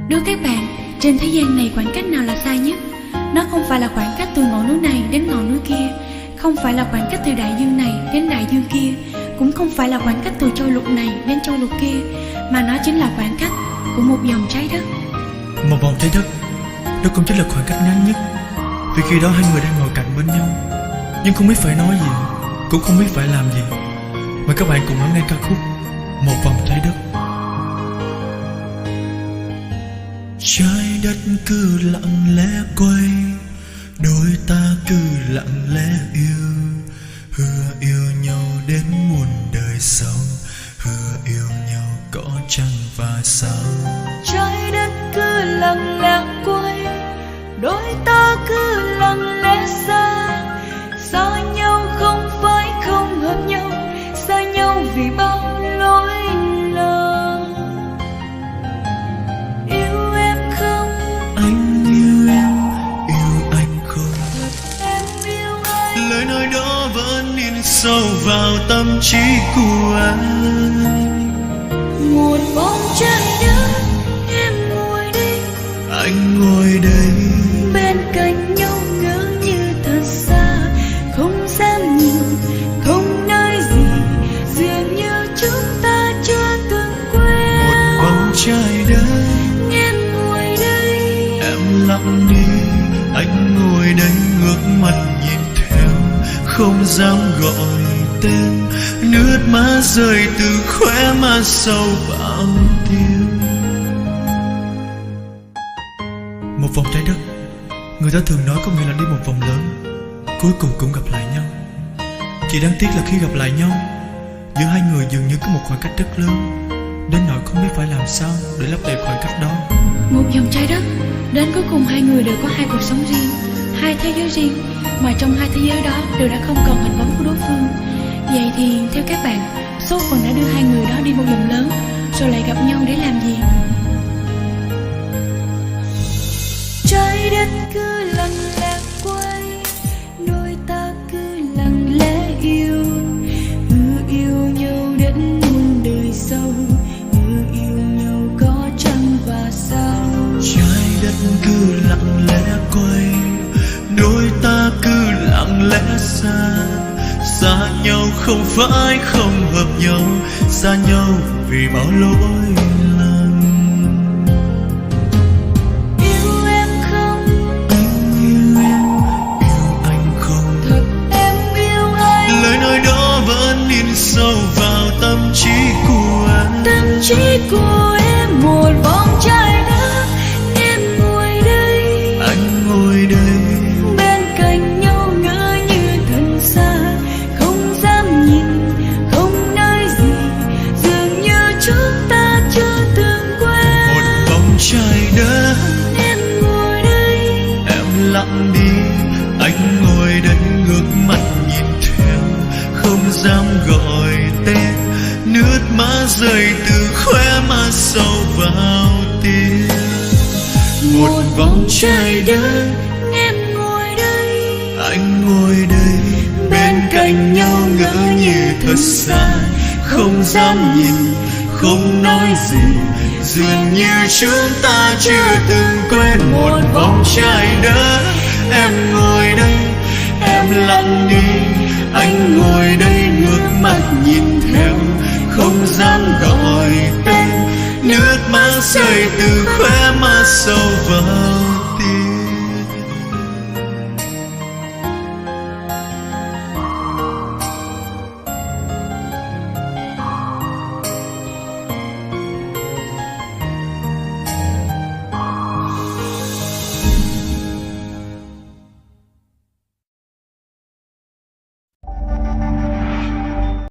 Đối các bạn, trên thế gian này khoảng cách nào là xa nhất? Nó không phải là khoảng cách từ ngọn núi này đến ngọn núi kia, không phải là khoảng cách từ đại dương này đến đại dương kia, cũng không phải là khoảng cách từ châu lục này đến châu lục kia, mà nó chính là khoảng cách của một vòng trái đất. Một vòng trái đất, đó cũng chính là khoảng cách ngắn nhất. Vì khi đó hai người đang ngồi cạnh bên nhau, nhưng không biết phải nói gì, cũng không biết phải làm gì. Mời các bạn cùng lắng nghe ca khúc Một vòng trái đất. Trái đất cứ lặng lẽ quay, đôi ta cứ lặng lẽ yêu, hứa yêu nhau đến muôn đời sau, hứa yêu nhau có trăng và sao. Trái đất cứ lặng lẽ quay, đôi ta cứ lặng lẽ xa, xa nhau không phải không hợp nhau, xa nhau vì bao lỗi lầm. Yêu em không, Anh yêu em, yêu anh không. em yêu anh. Lời nói đó vẫn in sâu vào tâm trí của anh. Một vòng trái đất, em ngồi đây, Anh ngồi đây, bên cạnh nhau ngỡ như thật xa, không dám nhìn, không nói gì, dường như chúng ta chưa từng quen. một vòng trái đất. Em ngồi đây, Em lặng đi, anh ngồi đây ngước mặt nhìn theo, không dám gọi tên. Nước mắt rơi từ khóe mắt sâu bao tiêu. Một vòng trái đất, người ta thường nói có nghĩa là đi một vòng lớn, cuối cùng cũng gặp lại nhau. Chỉ đáng tiếc là khi gặp lại nhau, giữa hai người dường như có một khoảng cách rất lớn, đến nỗi không biết phải làm sao để lấp đầy khoảng cách đó. một vòng trái đất, đến cuối cùng hai người đều có hai cuộc sống riêng, hai thế giới riêng, mà trong hai thế giới đó đều đã không còn hình bóng của đối phương. Vậy thì theo các bạn, số phận đã đưa hai người đó đi một vòng lớn, rồi lại gặp nhau để làm gì? Trái đất cứ lặng lẽ quay, đôi ta cứ lặng lẽ yêu, hứa yêu nhau đến muôn đời sau, hứa yêu nhau có trăng và sao. Trái đất cứ lặng lẽ quay, đôi ta cứ lặng lẽ xa, xa nhau không phải không hợp nhau, xa nhau vì bao lỗi lầm. Yêu em không, Anh yêu em, yêu anh không. thật em yêu anh. Lời nói đó vẫn in sâu vào tâm trí của anh. Tâm trí của em một vòng trái đất, em ngồi đây, Anh ngồi đây, bên cạnh nhau ngỡ như thật xa, không dám nhìn, không nói gì, dường như chúng ta chưa từng quen. một vòng trái đất. Em ngồi đây, Em lặng đi, anh ngồi đây ngước mắt nhìn theo, không dám gọi tên. Nước mắt rơi từ khóe mắt sâu vào tim. Một vòng trái đất, em ngồi đây, anh ngồi đây bên cạnh nhau ngỡ như thật xa, không dám nhìn, không nói gì, dường như chúng ta chưa từng quen. Một vòng trái đất, em ngồi đây, em lặng đi, anh ngồi đây ngước mắt nhìn theo, không dám gọi tên. Nước mắt rơi từ khóe mắt sâu